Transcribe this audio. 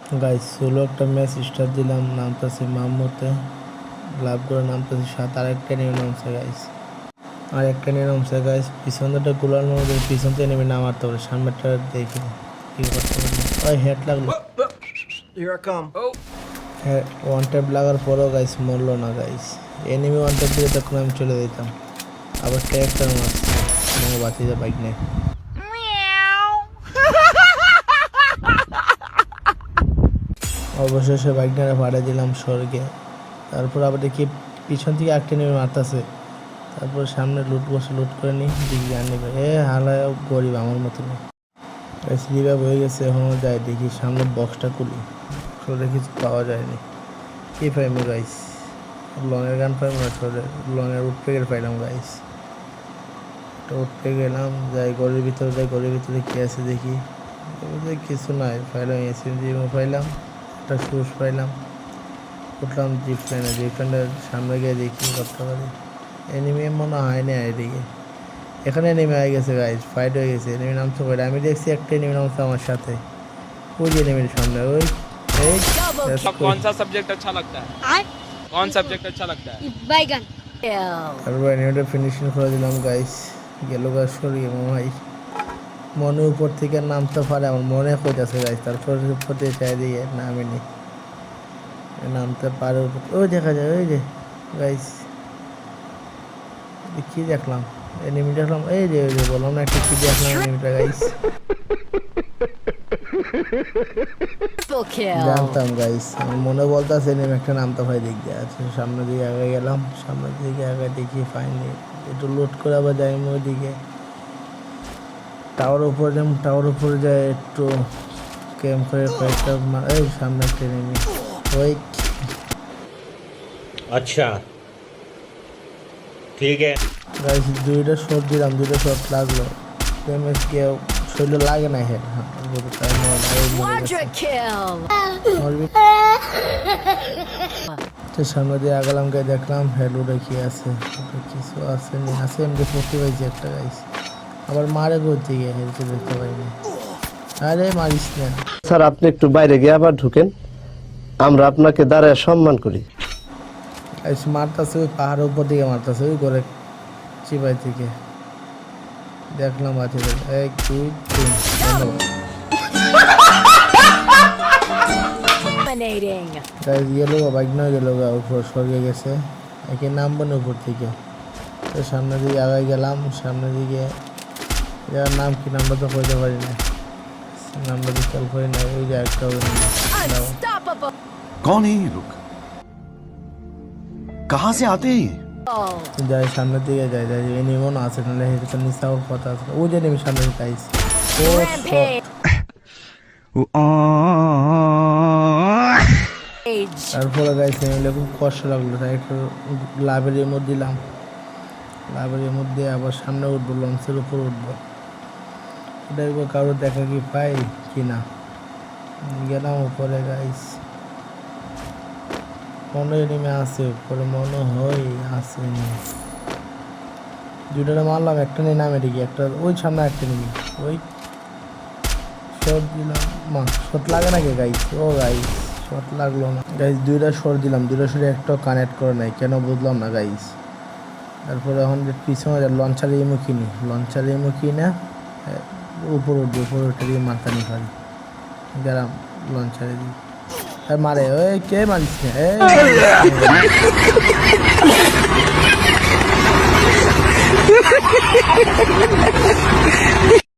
Guys solo একটা match start দিলাম, নামতেছে মামুতে লাভ করে নামতেছে 7, আরেকটা নিয়ে নামছে গাইস, আরেকটা নিয়ে নামছে গাইস। পিছনটা গোলার মধ্যে পিছন থেকে নেমে নামাতে পারে, সামনেটা দেখে কি করতে পারে। ওই হেড লাগলো, হ্যাঁ ওয়ান ট্যাপ লাগার পরও গাইস মরলো না গাইস। এনিমি ওয়ান ট্যাপ দিলে তখন আমি চলে যেতাম, আবার ক্যারেক্টার মারছে আমার বাঁচিয়ে বাইক নেই। অবশেষে বাইকটা ভাড়া দিলাম স্বর্গে। তারপর আবার দেখি পিছন থেকে একটা নেমে মারতেছে, তারপর সামনে লুট বসে লুট করে নিই, দিকে আর নেবে হালায় গরিব আমার মতো রিভাইভ হয়ে গেছে। এখনও যাই দেখি সামনে বক্সটা খুলি, খুলে কিছু পাওয়া যায়নি। কি পাইনি গাইস, লংয়ের গান পাইম না, সরে লংয়ের উঠপেকের পাইলাম গাইস। উঠতে গেলাম, যাই ঘরের ভিতরে যাই, ঘরের ভিতরে কী আছে দেখি, কিছু নাই পাইলাম। এসএমজিও পাইলাম, একটা শুজ পাইলাম, উঠলাম জিপ লাইনে। জিপ লাইনের সামনে গিয়ে দেখি করতে পারি। এনিমি মনে হয় না এদিকে, এখানে নেমে হয়ে গেছে গাইস, ফাইট হয়ে গেছে। এনিমি নামতে পারে, আমি দেখছি একটা এনিমি নামছে আমার সাথে, ওই যে এনিমির সামনে। ওই कौन सा सब्जेक्ट अच्छा लगता है? कौन सब्जेक्ट अच्छा लगता है? बैगन। তারপর এনিমিটা ফিনিশিং করে দিলাম গাইস। গেল গাছ সরিয়ে ভাই, মনে উপর থেকে নামতে পারে আমার মনে কইতাছে গাইস। তারপর উপর দিয়ে চাই দিয়ে নামিনি, নামতে পারে। ওই দেখা যায়, ওই যে গাইস কি দেখলাম, এনিমি দেখলাম, এই যে ওই যে বললাম না একটা কি দেখলাম এনিমিটা গাইস। জানতাম গাইস, আমার মনে বলতেছে এনিমি একটা নামতে পারে দিক দিয়ে আছে। সামনের দিকে আগে গেলাম, সামনের দিকে আগে দেখি পাইনি, একটু লোড করে আবার যাই ওই দিকে টাওয়ার উপরে যাই। টাওয়ার উপরে যাই একটু ক্যাম্প করে কয়েকটা এই সামনে একটা এনিমি। ওই अच्छा ठीक है গাইস দুইটা শট দিলাম, দুইটা শট লাগলো, ড্যামেজ কেউ শরীরে লাগে না। হেড সামনে দিয়ে আগালাম, গিয়ে দেখলাম হেড উঠে কি আছে, কিছু আছে নি, আছে এমনি পড়তে পাইছি একটা গাইস। আবার মারে করতে গিয়ে হেলতে দেখতে পাইনি। আরে মারিস না স্যার, আপনি একটু বাইরে গিয়ে আবার ঢুকেন, আমরা আপনাকে দাঁড়ায় সম্মান করি। মারতেছে ওই পাহাড়ের উপর দিকে মারতেছে, ওই করে চিপাই থেকে দেখলাম আছে। 1 2 3 ধন্যবাদ। গেল বাইক নয় গেল উপর স্বর্গে গেছে, একে নামবো না উপর থেকে। তো সামনের দিকে আগাই গেলাম, সামনের দিকে যার নাম কি নামটা তো কইতে পারি না, নামটা তো খেয়াল করি না। ওই যে একটা कौन है ये लोग? कहाँ से आते हैं? যাই সামনের দিকে যাই, যাই এনিমন আছে নাহলে হেঁটে তো নিচাও কথা আছে। ওই যে নেমে সামনে দিকে আইস, তারপরে গাইছে এগুলো খুব কষ্ট লাগলো, তাই একটু লাভের রিমোট দিলাম। লাভের রিমোট দিয়ে আবার সামনে উঠবো, লঞ্চের উপর উঠবো, দেখবো কারোর দেখা কি পাই কিনা। গেলাম উপরে গাইস, মনে নেমে আসে উপরে, মনে হয় আসে নি। দুটারে মারলাম, একটা নিয়ে নামে দেখি, একটা ওই সামনে একটা নেমে ওই শট দিলাম। মা শট লাগে নাকি গাইস? ও গাইস শট লাগলো না গাইস, দুইটা শট দিলাম, দুইটা শট একটা কানেক্ট করে নাই কেন বুঝলাম না গাইস। তারপরে এখন পিছনে লঞ্চার এমো কিনি, লঞ্চার এমো কিনা উপর উঠবো, উপর উঠে দিয়ে মাথা নিয়ে পারি। গেলাম লঞ্চারে দিই, মারে ওই কে মারিস না